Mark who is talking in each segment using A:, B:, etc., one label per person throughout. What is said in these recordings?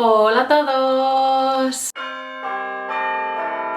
A: Hola a todos.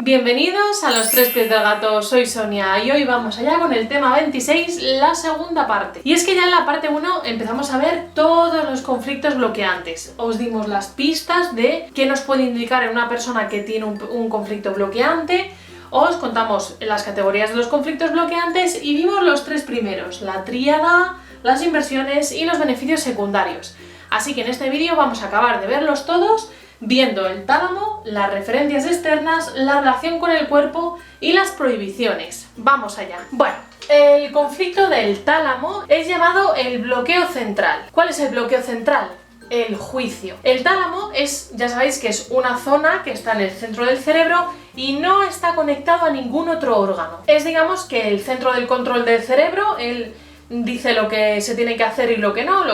A: Bienvenidos a Los Tres Pies del Gato, soy Sonia y hoy vamos allá con el tema 26, la segunda parte. Y es que ya en la parte 1 empezamos a ver todos los conflictos bloqueantes. Os dimos las pistas de qué nos puede indicar en una persona que tiene un conflicto bloqueante. Os contamos las categorías de los conflictos bloqueantes y vimos los tres primeros, la tríada, las inversiones y los beneficios secundarios. Así que en este vídeo vamos a acabar de verlos todos, viendo el tálamo, las referencias externas, la relación con el cuerpo y las prohibiciones. ¡Vamos allá! Bueno, el conflicto del tálamo es llamado el bloqueo central. ¿Cuál es el bloqueo central? El juicio. El tálamo es, ya sabéis que es una zona que está en el centro del cerebro y no está conectado a ningún otro órgano. Es, digamos, que el centro del control del cerebro, él dice lo que se tiene que hacer y lo que no,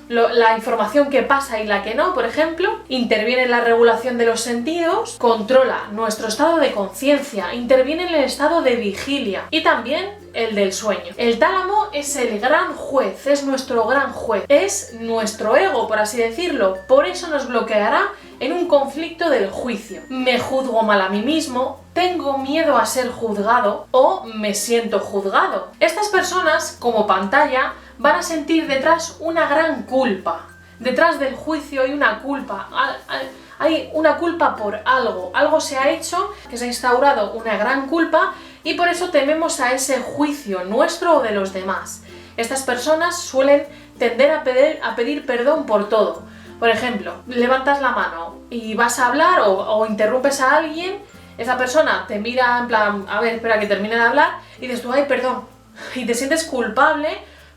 A: la información que pasa y la que no, por ejemplo, interviene en la regulación de los sentidos, controla nuestro estado de conciencia, interviene en el estado de vigilia y también el del sueño. El tálamo es el gran juez, es nuestro gran juez, es nuestro ego, por así decirlo, por eso nos bloqueará en un conflicto del juicio. Me juzgo mal a mí mismo, tengo miedo a ser juzgado o me siento juzgado. Estas personas, como pantalla, van a sentir detrás una gran culpa. Detrás del juicio hay una culpa. Hay una culpa por algo. Algo se ha hecho, que se ha instaurado una gran culpa y por eso tememos a ese juicio nuestro o de los demás. Estas personas suelen tender a pedir perdón por todo. Por ejemplo, levantas la mano y vas a hablar o interrumpes a alguien, esa persona te mira en plan, a ver, espera que termine de hablar, y dices tú, ay, perdón, y te sientes culpable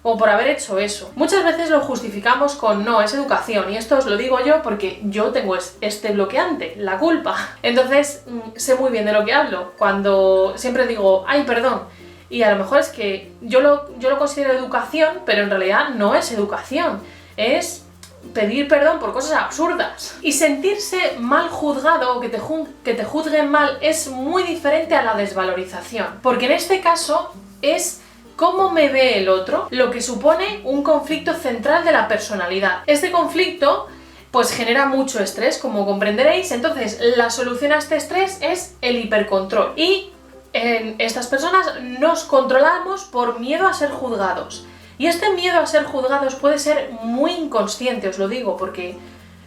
A: como por haber hecho eso. Muchas veces lo justificamos con no, es educación, y esto os lo digo yo porque yo tengo este bloqueante, la culpa. Entonces, sé muy bien de lo que hablo, cuando siempre digo, ay, perdón, y a lo mejor es que yo lo considero educación, pero en realidad no es educación, es pedir perdón por cosas absurdas. Y sentirse mal juzgado o que te juzguen mal es muy diferente a la desvalorización, porque en este caso es cómo me ve el otro, lo que supone un conflicto central de la personalidad. Este conflicto pues genera mucho estrés, como comprenderéis, entonces la solución a este estrés es el hipercontrol. Y en estas personas nos controlamos por miedo a ser juzgados. Y este miedo a ser juzgados puede ser muy inconsciente, os lo digo, porque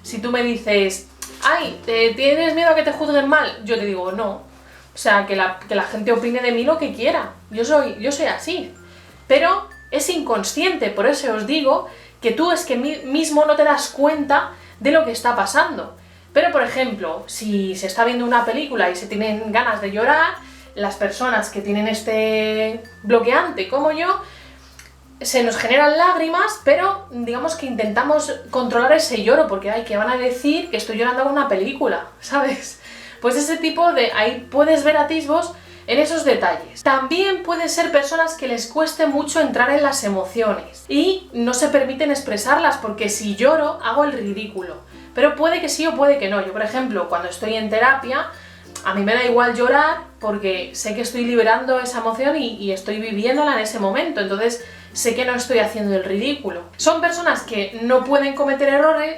A: si tú me dices, ay, ¿tienes miedo a que te juzguen mal? Yo te digo, no. O sea, que la gente opine de mí lo que quiera. Yo soy así. Pero es inconsciente, por eso os digo que tú es que mismo no te das cuenta de lo que está pasando. Pero, por ejemplo, si se está viendo una película y se tienen ganas de llorar, las personas que tienen este bloqueante, como yo, se nos generan lágrimas, pero digamos que intentamos controlar ese lloro, porque ay, ¿qué van a decir? Que estoy llorando con una película, ¿sabes? Pues ese tipo de... ahí puedes ver atisbos en esos detalles. También pueden ser personas que les cueste mucho entrar en las emociones y no se permiten expresarlas, porque si lloro hago el ridículo. Pero puede que sí o puede que no. Yo, por ejemplo, cuando estoy en terapia, a mí me da igual llorar porque sé que estoy liberando esa emoción y estoy viviéndola en ese momento. Entonces sé que no estoy haciendo el ridículo. Son personas que no pueden cometer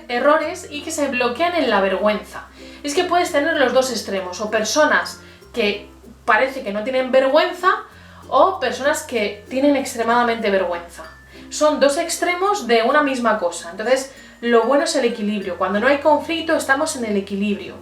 A: errores y que se bloquean en la vergüenza. Es que puedes tener los dos extremos, o personas que parece que no tienen vergüenza, o personas que tienen extremadamente vergüenza. Son dos extremos de una misma cosa. Entonces, lo bueno es el equilibrio. Cuando no hay conflicto, estamos en el equilibrio.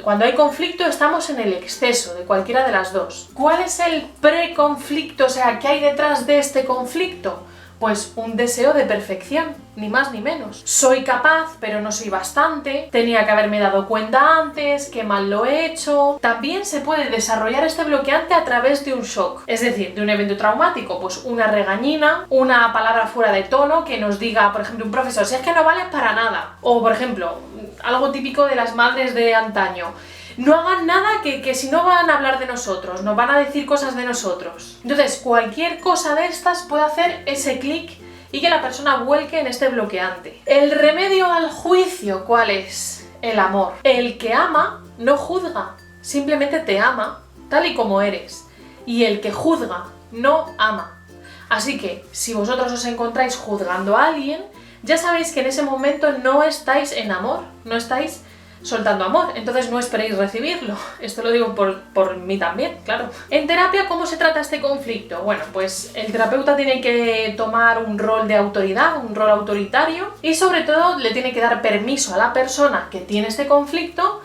A: Cuando hay conflicto, estamos en el exceso de cualquiera de las dos. ¿Cuál es el preconflicto? O sea, ¿qué hay detrás de este conflicto? Pues un deseo de perfección, ni más ni menos. Soy capaz, pero no soy bastante. Tenía que haberme dado cuenta antes, qué mal lo he hecho. También se puede desarrollar este bloqueante a través de un shock, es decir, de un evento traumático, pues una regañina, una palabra fuera de tono que nos diga, por ejemplo, un profesor, si es que no vales para nada. O, por ejemplo, algo típico de las madres de antaño. No hagan nada que si no van a hablar de nosotros, nos van a decir cosas de nosotros. Entonces, cualquier cosa de estas puede hacer ese clic y que la persona vuelque en este bloqueante. El remedio al juicio, ¿cuál es? El amor. El que ama no juzga, simplemente te ama tal y como eres. Y el que juzga no ama. Así que, si vosotros os encontráis juzgando a alguien, ya sabéis que en ese momento no estáis en amor, no estáis soltando amor, entonces no esperéis recibirlo. Esto lo digo por mí también, claro. En terapia, ¿cómo se trata este conflicto? Bueno, pues el terapeuta tiene que tomar un rol de autoridad, un rol autoritario, y sobre todo le tiene que dar permiso a la persona que tiene este conflicto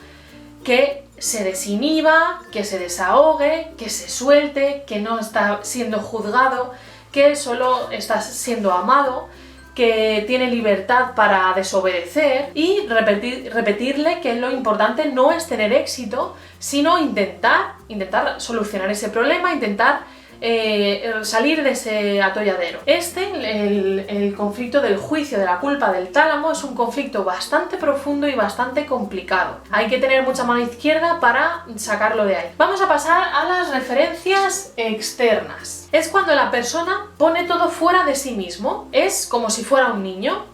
A: que se desinhiba, que se desahogue, que se suelte, que no está siendo juzgado, que solo está siendo amado, que tiene libertad para desobedecer, y repetirle que lo importante no es tener éxito, sino intentar solucionar ese problema, intentar salir de ese atolladero. El conflicto del juicio de la culpa del tálamo es un conflicto bastante profundo y bastante complicado. Hay que tener mucha mano izquierda para sacarlo de ahí. Vamos a pasar a las referencias externas. Es cuando la persona pone todo fuera de sí mismo. Es como si fuera un niño.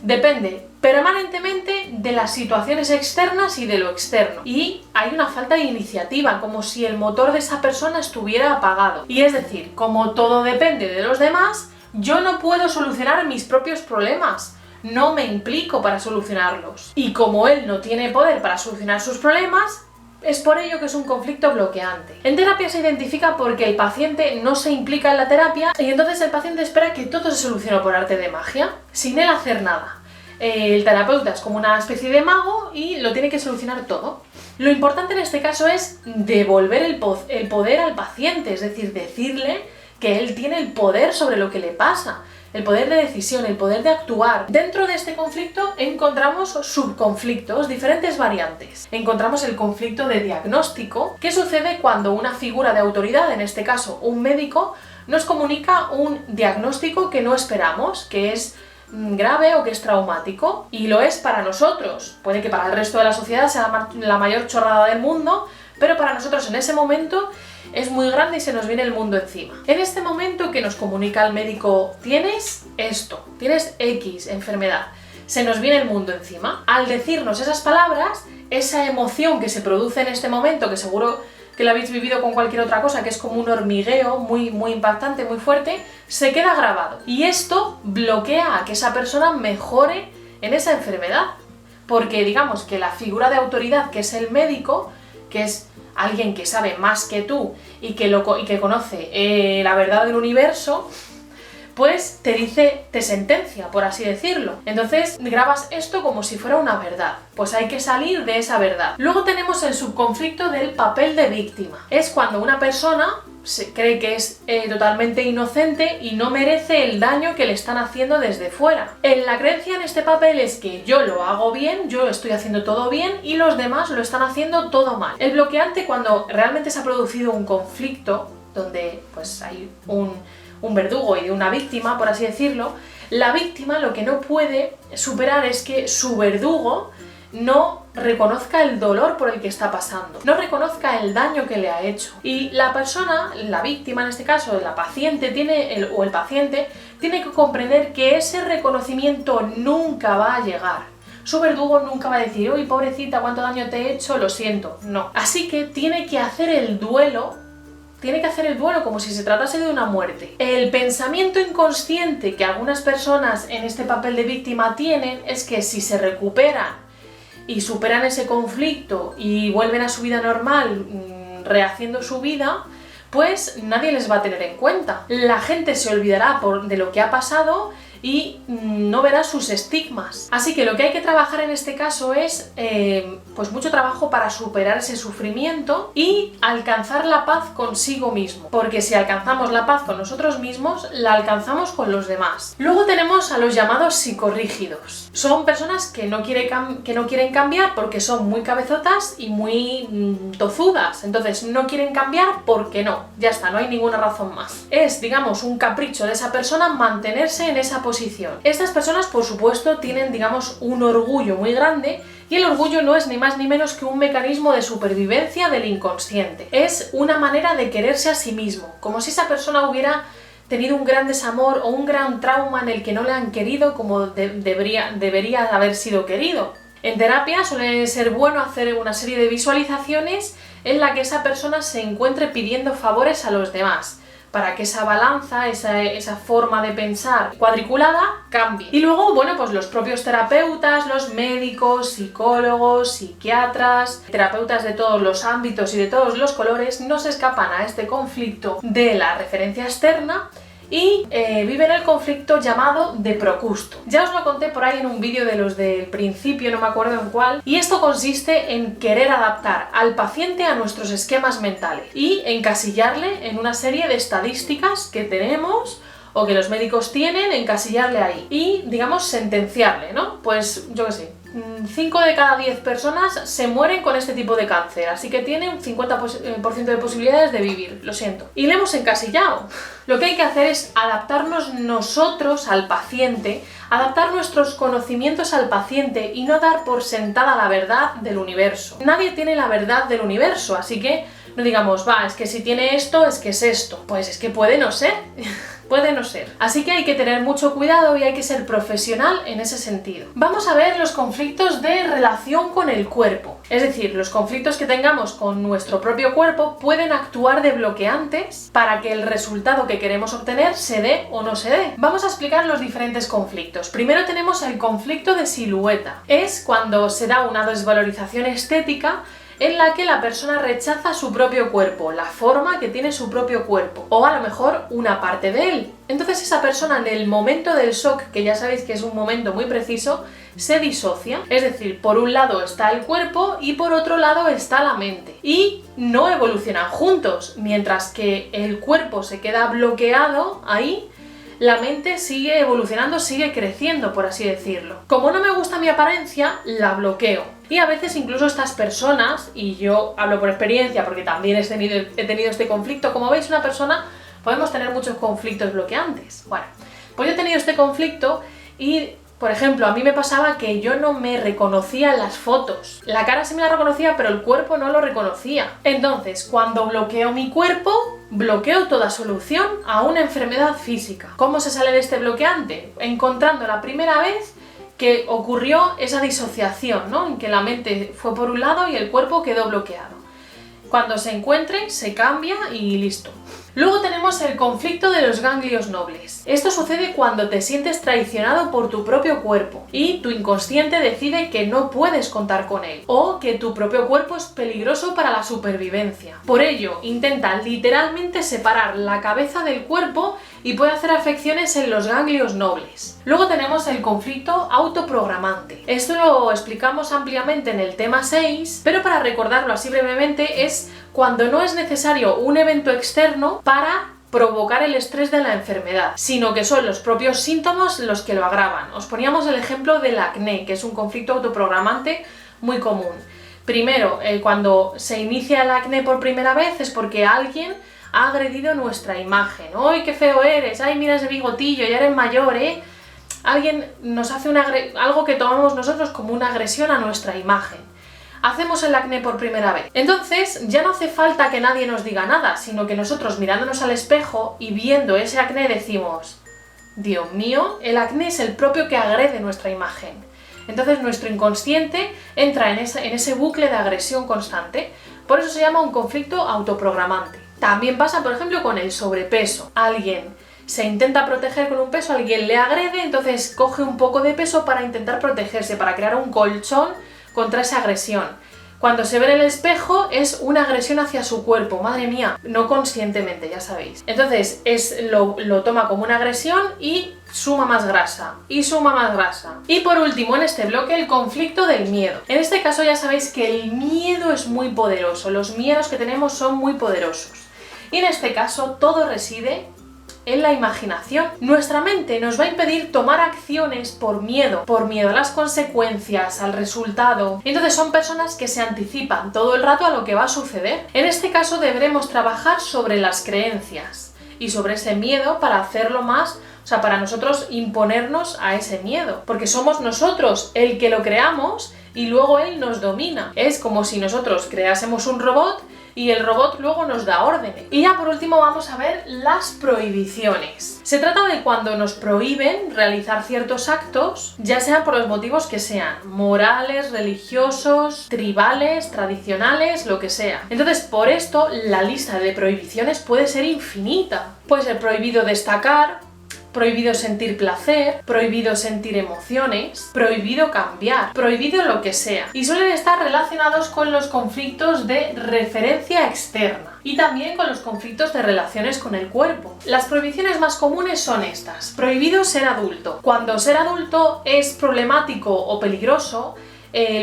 A: Depende permanentemente de las situaciones externas y de lo externo. Y hay una falta de iniciativa, como si el motor de esa persona estuviera apagado. Y es decir, como todo depende de los demás, yo no puedo solucionar mis propios problemas. No me implico para solucionarlos. Y como él no tiene poder para solucionar sus problemas, es por ello que es un conflicto bloqueante. En terapia se identifica porque el paciente no se implica en la terapia y entonces el paciente espera que todo se solucione por arte de magia, sin él hacer nada. El terapeuta es como una especie de mago y lo tiene que solucionar todo. Lo importante en este caso es devolver el poder al paciente, es decir, decirle que él tiene el poder sobre lo que le pasa, el poder de decisión, el poder de actuar. Dentro de este conflicto encontramos subconflictos, diferentes variantes. Encontramos el conflicto de diagnóstico, que sucede cuando una figura de autoridad, en este caso un médico, nos comunica un diagnóstico que no esperamos, que es grave o que es traumático, y lo es para nosotros. Puede que para el resto de la sociedad sea la mayor chorrada del mundo, pero para nosotros en ese momento es muy grande y se nos viene el mundo encima. En este momento que nos comunica el médico, tienes esto, tienes X enfermedad, se nos viene el mundo encima. Al decirnos esas palabras, esa emoción que se produce en este momento, que seguro que la habéis vivido con cualquier otra cosa, que es como un hormigueo muy impactante, muy fuerte, se queda grabado. Y esto bloquea a que esa persona mejore en esa enfermedad. Porque digamos que la figura de autoridad, que es el médico, que es alguien que sabe más que tú y que conoce la verdad del universo, pues te sentencia, por así decirlo. Entonces grabas esto como si fuera una verdad. Pues hay que salir de esa verdad. Luego tenemos el subconflicto del papel de víctima. Es cuando una persona se cree que es totalmente inocente y no merece el daño que le están haciendo desde fuera. La creencia en este papel es que yo lo hago bien, yo estoy haciendo todo bien y los demás lo están haciendo todo mal. El bloqueante, cuando realmente se ha producido un conflicto donde pues hay un verdugo y de una víctima, por así decirlo, la víctima lo que no puede superar es que su verdugo no reconozca el dolor por el que está pasando, no reconozca el daño que le ha hecho. Y la persona, la víctima en este caso, la paciente, el paciente, tiene que comprender que ese reconocimiento nunca va a llegar. Su verdugo nunca va a decir, uy, pobrecita, cuánto daño te he hecho, lo siento. No. Así que tiene que hacer el duelo como si se tratase de una muerte. El pensamiento inconsciente que algunas personas en este papel de víctima tienen es que si se recuperan y superan ese conflicto y vuelven a su vida normal, rehaciendo su vida, pues nadie les va a tener en cuenta. La gente se olvidará de lo que ha pasado y no verá sus estigmas. Así que lo que hay que trabajar en este caso es pues mucho trabajo para superar ese sufrimiento y alcanzar la paz consigo mismo. Porque si alcanzamos la paz con nosotros mismos, la alcanzamos con los demás. Luego tenemos a los llamados psicorrígidos. Son personas que no quieren cambiar porque son muy cabezotas y muy tozudas. Entonces no quieren cambiar porque no. Ya está, no hay ninguna razón más. Es, digamos, un capricho de esa persona mantenerse en esa posición. Estas personas, por supuesto, tienen, digamos, un orgullo muy grande, y el orgullo no es ni más ni menos que un mecanismo de supervivencia del inconsciente. Es una manera de quererse a sí mismo, como si esa persona hubiera tenido un gran desamor o un gran trauma en el que no le han querido como debería haber sido querido. En terapia suele ser bueno hacer una serie de visualizaciones en la que esa persona se encuentre pidiendo favores a los demás. para que esa balanza, esa forma de pensar cuadriculada cambie. Y luego, bueno, pues los propios terapeutas, los médicos, psicólogos, psiquiatras, terapeutas de todos los ámbitos y de todos los colores no se escapan a este conflicto de la referencia externa y viven el conflicto llamado de Procusto. Ya os lo conté por ahí en un vídeo de los del principio, no me acuerdo en cuál, y esto consiste en querer adaptar al paciente a nuestros esquemas mentales y encasillarle en una serie de estadísticas que tenemos o que los médicos tienen, encasillarle ahí y, digamos, sentenciarle, ¿no? Pues, yo qué sé, 5 de cada 10 personas se mueren con este tipo de cáncer, así que tiene un 50% de posibilidades de vivir, lo siento. Y le hemos encasillado. Lo que hay que hacer es adaptarnos nosotros al paciente, adaptar nuestros conocimientos al paciente y no dar por sentada la verdad del universo. Nadie tiene la verdad del universo, así que no digamos, va, es que si tiene esto, es que es esto. Pues es que puede no ser. Puede no ser. Así que hay que tener mucho cuidado y hay que ser profesional en ese sentido. Vamos a ver los conflictos de relación con el cuerpo. Es decir, los conflictos que tengamos con nuestro propio cuerpo pueden actuar de bloqueantes para que el resultado que queremos obtener se dé o no se dé. Vamos a explicar los diferentes conflictos. Primero tenemos el conflicto de silueta. Es cuando se da una desvalorización estética en la que la persona rechaza su propio cuerpo, la forma que tiene su propio cuerpo, o a lo mejor una parte de él. Entonces esa persona en el momento del shock, que ya sabéis que es un momento muy preciso, se disocia. Es decir, por un lado está el cuerpo y por otro lado está la mente. Y no evolucionan juntos, mientras que el cuerpo se queda bloqueado ahí, la mente sigue evolucionando, sigue creciendo, por así decirlo. Como no me gusta mi apariencia, la bloqueo. Y a veces incluso estas personas, y yo hablo por experiencia porque también he tenido este conflicto, como veis, una persona, podemos tener muchos conflictos bloqueantes. Bueno, pues yo he tenido este conflicto y, por ejemplo, a mí me pasaba que yo no me reconocía en las fotos. La cara sí me la reconocía, pero el cuerpo no lo reconocía. Entonces, cuando bloqueo mi cuerpo, bloqueo toda solución a una enfermedad física. ¿Cómo se sale de este bloqueante? Encontrando la primera vez que ocurrió esa disociación, ¿no? En que la mente fue por un lado y el cuerpo quedó bloqueado. Cuando se encuentre, se cambia y listo. Luego tenemos el conflicto de los ganglios nobles. Esto sucede cuando te sientes traicionado por tu propio cuerpo y tu inconsciente decide que no puedes contar con él o que tu propio cuerpo es peligroso para la supervivencia. Por ello, intenta literalmente separar la cabeza del cuerpo y puede hacer afecciones en los ganglios nobles. Luego tenemos el conflicto autoprogramante. Esto lo explicamos ampliamente en el tema 6, pero para recordarlo así brevemente es cuando no es necesario un evento externo para provocar el estrés de la enfermedad, sino que son los propios síntomas los que lo agravan. Os poníamos el ejemplo del acné, que es un conflicto autoprogramante muy común. Primero, cuando se inicia el acné por primera vez es porque alguien ha agredido nuestra imagen. ¡Ay, qué feo eres! ¡Ay, mira ese bigotillo! Ya eres mayor, ¿eh? Alguien nos hace algo que tomamos nosotros como una agresión a nuestra imagen. Hacemos el acné por primera vez. Entonces ya no hace falta que nadie nos diga nada, sino que nosotros mirándonos al espejo y viendo ese acné decimos: Dios mío, el acné es el propio que agrede nuestra imagen. Entonces nuestro inconsciente entra en ese bucle de agresión constante. Por eso se llama un conflicto autoprogramante. También pasa, por ejemplo, con el sobrepeso. Alguien se intenta proteger con un peso, alguien le agrede, entonces coge un poco de peso para intentar protegerse, para crear un colchón contra esa agresión. Cuando se ve en el espejo es una agresión hacia su cuerpo, madre mía, no conscientemente, ya sabéis. Entonces lo toma como una agresión y suma más grasa, y suma más grasa. Y por último en este bloque el conflicto del miedo. En este caso ya sabéis que el miedo es muy poderoso, los miedos que tenemos son muy poderosos. Y en este caso todo reside en la imaginación. Nuestra mente nos va a impedir tomar acciones por miedo a las consecuencias, al resultado. Entonces son personas que se anticipan todo el rato a lo que va a suceder. En este caso deberemos trabajar sobre las creencias y sobre ese miedo para hacerlo más, o sea, para nosotros imponernos a ese miedo, porque somos nosotros el que lo creamos y luego él nos domina. Es como si nosotros creásemos un robot y el robot luego nos da órdenes. Y ya por último vamos a ver las prohibiciones. Se trata de cuando nos prohíben realizar ciertos actos, ya sean por los motivos que sean, morales, religiosos, tribales, tradicionales, lo que sea. Entonces, por esto, la lista de prohibiciones puede ser infinita. Puede ser prohibido destacar, prohibido sentir placer, prohibido sentir emociones, prohibido cambiar, prohibido lo que sea. Y suelen estar relacionados con los conflictos de referencia externa y también con los conflictos de relaciones con el cuerpo. Las prohibiciones más comunes son estas. Prohibido ser adulto. Cuando ser adulto es problemático o peligroso,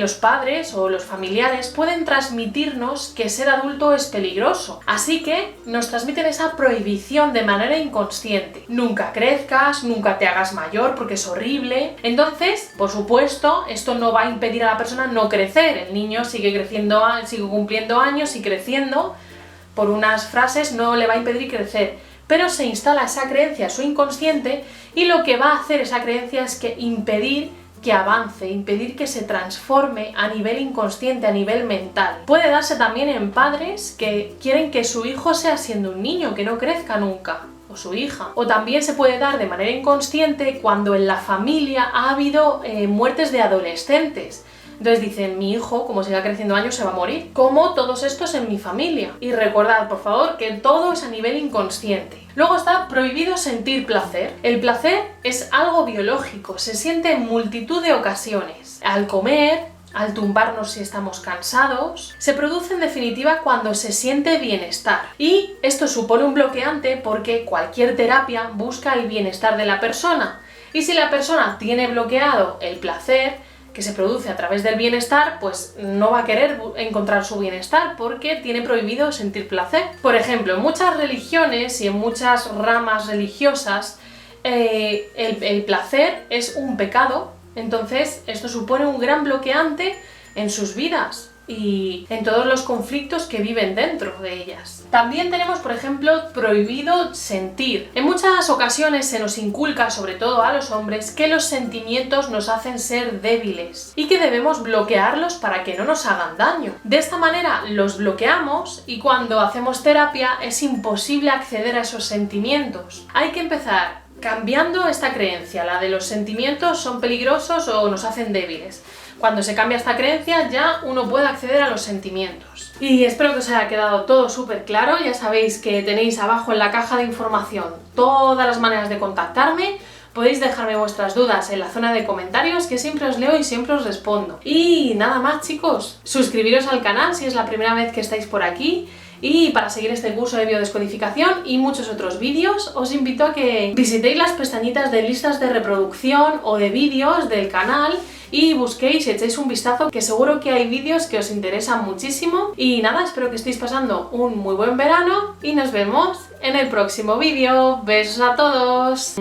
A: los padres o los familiares pueden transmitirnos que ser adulto es peligroso. Así que nos transmiten esa prohibición de manera inconsciente. Nunca crezcas, nunca te hagas mayor porque es horrible. Entonces, por supuesto, esto no va a impedir a la persona no crecer. El niño sigue creciendo, sigue cumpliendo años y creciendo. Por unas frases no le va a impedir crecer. Pero se instala esa creencia en su inconsciente y lo que va a hacer esa creencia es que impedir que avance, impedir que se transforme a nivel inconsciente, a nivel mental. Puede darse también en padres que quieren que su hijo sea siendo un niño, que no crezca nunca, o su hija. O también se puede dar de manera inconsciente cuando en la familia ha habido muertes de adolescentes. Entonces dicen, mi hijo, como siga creciendo años, se va a morir. Como todos estos en mi familia. Y recordad, por favor, que todo es a nivel inconsciente. Luego está prohibido sentir placer. El placer es algo biológico, se siente en multitud de ocasiones. Al comer, al tumbarnos si estamos cansados, se produce en definitiva cuando se siente bienestar. Y esto supone un bloqueante porque cualquier terapia busca el bienestar de la persona. Y si la persona tiene bloqueado el placer, que se produce a través del bienestar, pues no va a querer encontrar su bienestar porque tiene prohibido sentir placer. Por ejemplo, en muchas religiones y en muchas ramas religiosas el placer es un pecado, entonces esto supone un gran bloqueante en sus vidas y en todos los conflictos que viven dentro de ellas. También tenemos, por ejemplo, prohibido sentir. En muchas ocasiones se nos inculca, sobre todo a los hombres, que los sentimientos nos hacen ser débiles y que debemos bloquearlos para que no nos hagan daño. De esta manera los bloqueamos y cuando hacemos terapia es imposible acceder a esos sentimientos. Hay que empezar cambiando esta creencia, la de los sentimientos son peligrosos o nos hacen débiles. Cuando se cambia esta creencia ya uno puede acceder a los sentimientos. Y espero que os haya quedado todo súper claro. Ya sabéis que tenéis abajo en la caja de información todas las maneras de contactarme. Podéis dejarme vuestras dudas en la zona de comentarios que siempre os leo y siempre os respondo. Y nada más, chicos, suscribiros al canal si es la primera vez que estáis por aquí. Y para seguir este curso de biodescodificación y muchos otros vídeos, os invito a que visitéis las pestañitas de listas de reproducción o de vídeos del canal y busquéis y echéis un vistazo, que seguro que hay vídeos que os interesan muchísimo. Y nada, espero que estéis pasando un muy buen verano y nos vemos en el próximo vídeo. ¡Besos a todos!